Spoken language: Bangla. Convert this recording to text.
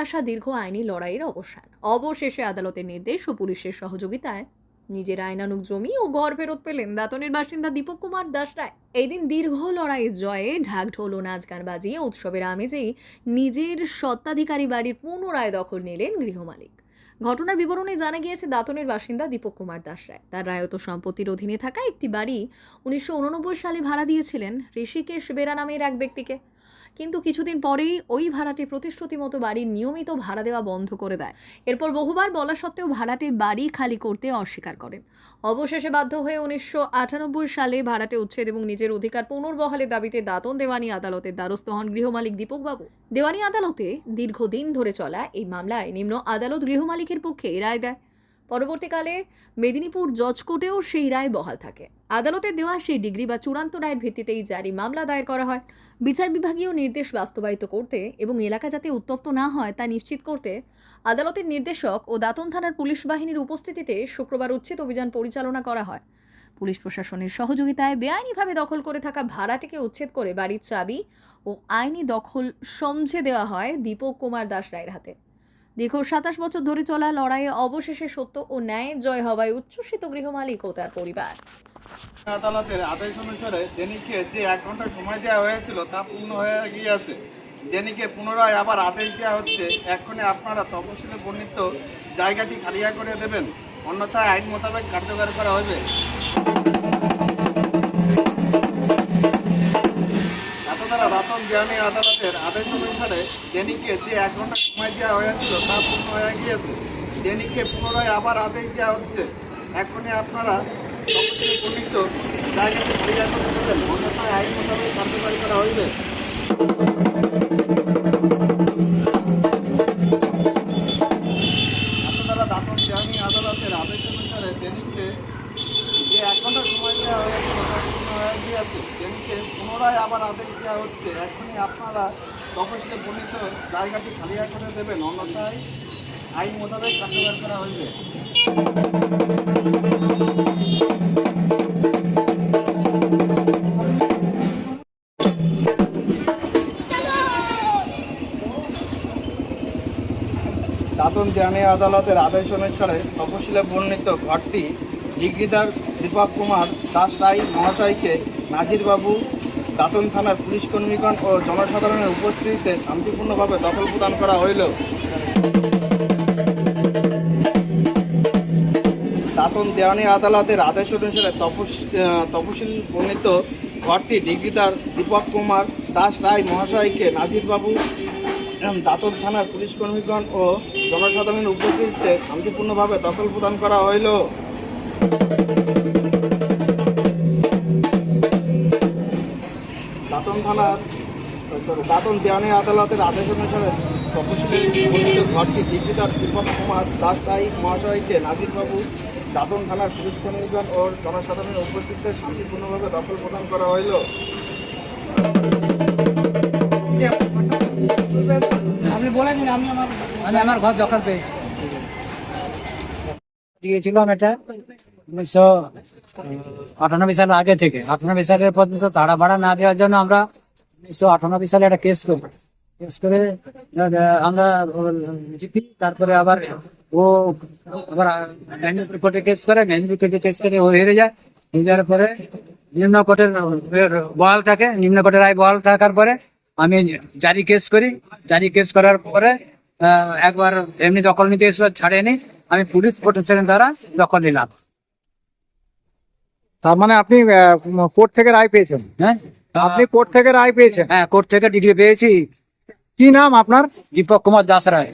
আসা দীর্ঘ আইনি লড়াইয়ের অবসান। অবশেষে আদালতের নির্দেশ ও পুলিশের সহযোগিতায় নিজের আইনানুগ জমি ও ঘর ফেরত পেলেন দাঁতনের বাসিন্দা দীপক কুমার দাস রায়। এই দিন দীর্ঘ লড়াইয়ের জয়ে ঢাক ঢোল ও নাচ গান বাজিয়ে উৎসবের আমেজেই নিজের স্বত্বাধিকারী বাড়ির পুনরায় দখল নিলেন গৃহমালিক। ঘটনার বিবরণে জানা গিয়েছে, দাঁতনের বাসিন্দা দীপক কুমার দাস রায় তার রায়ত সম্পত্তির অধীনে থাকা একটি বাড়ি 1989 সালে ভাড়া দিয়েছিলেন ঋষিকেশ বেরা নামের এক ব্যক্তিকে। কিন্তু কিছুদিন পরেই ওই ভাড়াটে প্রতিশ্রুতি মতো বাড়ির নিয়মিত ভাড়া দেওয়া বন্ধ করে দেয়। এরপর বহুবার বলা সত্ত্বেও ভাড়াটে বাড়ি খালি করতে অস্বীকার করেন। অবশেষে বাধ্য হয়ে 1998 সালে ভাড়াটে উচ্ছেদ এবং নিজের অধিকার পুনর্বহালের দাবিতে দাঁতন দেওয়ানি আদালতের দ্বারস্থ হন গৃহমালিক দীপক বাবু। দেওয়ানি আদালতে দীর্ঘদিন ধরে চলা এই মামলায় নিম্ন আদালত গৃহমালিকের পক্ষে রায় দেয়। পরবর্তীকালে মেদিনীপুর জজ কোর্টেও সেই রায় বহাল থাকে। আদালতের দেওয়া সেই ডিগ্রি বা চূড়ান্ত রায়ের ভিত্তিতেই জারি মামলা দায়ের করা হয়। বিচার বিভাগীয় নির্দেশ বাস্তবায়িত করতে এবং এলাকা যাতে উত্তপ্ত না হয় তা নিশ্চিত করতে আদালতের নির্দেশক ও দাঁতন থানার পুলিশ বাহিনীর উপস্থিতিতে শুক্রবার উচ্ছেদ অভিযান পরিচালনা করা হয়। পুলিশ প্রশাসনের সহযোগিতায় বেআইনিভাবে দখল করে থাকা ভাড়াটিকে উচ্ছেদ করে বাড়ির চাবি ও আইনি দখল সমঝে দেওয়া হয় দীপক কুমার দাস রায়ের হাতে। দীর্ঘ 27 বছর ধরে চলা লড়াইয়ে অবশেষে সত্য ও ন্যায় জয় হওয়ায় উচ্ছ্বসিত গৃহমালিক ও তার পরিবার। আদালতের আদেশ অনুসারে জেনিকে যে 1 ঘন্টা সময় দেওয়া হয়েছিল তা পূর্ণ হয়ে গিয়েছে। জেনিকে পুনরায় আবার আদেশ দেওয়া হচ্ছে, এক্ষণে আপনারা তফসিলে বর্ণিত জায়গাটি খালিয়া করে দেবেন, অন্যথায় আইন মোতাবেক কার্যকর করা হবে। দাঁতন দেওয়ানি আদালতের আদেশ অনুসারে জেনিকে যে 1 ঘন্টা সময় দেওয়া হয়েছিল তা পূর্ণ হয়ে গিয়েছে। জেনিকে পুনরায় আবার আদেশ দেওয়া হচ্ছে, এক্ষণে আপনারা তফসিলে বর্ণিত জায়গাটি খালিয়া করে দেবেন, অন্যথায় আইন মোতাবেক কার্যকর করা হইবে। দাঁতন দেওয়ানি আদালতের আদেশ অনুসারে জেনিকে যে 1 ঘন্টা সময় দেওয়া হয়েছিল তা পূর্ণ হয়ে গিয়েছে। জেনিকে পুনরায় আবার আদেশ দেওয়া হচ্ছে, এখনই আপনারা তফসিলে বর্ণিত জায়গাটি খালিয়া করে দেবেন, অন্যথায় আইন মোতাবেক কার্যকর করা হইবে। দাঁতন দেওয়ানি আদালতের আদেশ অনুসারে তফসিলে বর্ণিত ঘরটি ডিগ্রিদার দীপক কুমার দাস রায় মহাশয়কে নাজিরবাবু, দাঁতন থানার পুলিশ কর্মীগণ ও জনসাধারণের উপস্থিতিতে শান্তিপূর্ণভাবে দখল প্রদান করা হইল। দাঁতন দেওয়ানি আদালতের আদেশ অনুসারে তফসিল বর্ণিত ঘরটি ডিগ্রিদার দীপক কুমার দাস রায় মহাশয়কে নাজিরবাবু, দাঁতন থানার পুলিশ কর্মীগণ ও জনসাধারণের উপস্থিতিতে শান্তিপূর্ণভাবে দখল প্রদান করা হইল। দাঁতন দেওয়ানি আদালতের আদেশ অনুসারে তফসিলের ঘরটি ডিগ্রিদার দীপক কুমার দাস রায় মহাশয়কে নাজিরবাবু, দাঁতন থানার পুলিশ কর্মীগণ ও জনসাধারণের উপস্থিতিতে শান্তিপূর্ণভাবে দখল প্রদান করা হইল। আপনি বলে দিন, আমি আমার ঘর দখল পেয়েছি দিয়েছিলাম। এটা 1998 সালের আগে থেকে 98 সালের পর্যন্ত তাড়া ভাড়া না দেওয়ার জন্য আমরা 1998 সালে একটা কেস করে আমরা জিতি। তারপরে আবার ও আবার মেদিনীপুর কোর্টে কেস করে, মেদিনীপুর কোর্টে কেস করে ও হেরে যায়। হেরে পরে নিম্ন কোর্টের বহাল থাকে, নিম্ন কোর্টের রায় বহাল থাকার পরে আমি জারি কেস করার পরে একবার এমনি দখল নিতে এসে ছাড়েনি, আমি পুলিশ প্রোটেকশনের দ্বারা দখল নিলাম। তার মানে আপনি কোর্ট থেকে রায় পেয়েছেন? হ্যাঁ, আপনি কোর্ট থেকে রায় পেয়েছেন? হ্যাঁ, কোর্ট থেকে ডিগ্রি পেয়েছি। কি নাম আপনার? দীপক কুমার দাস রায়।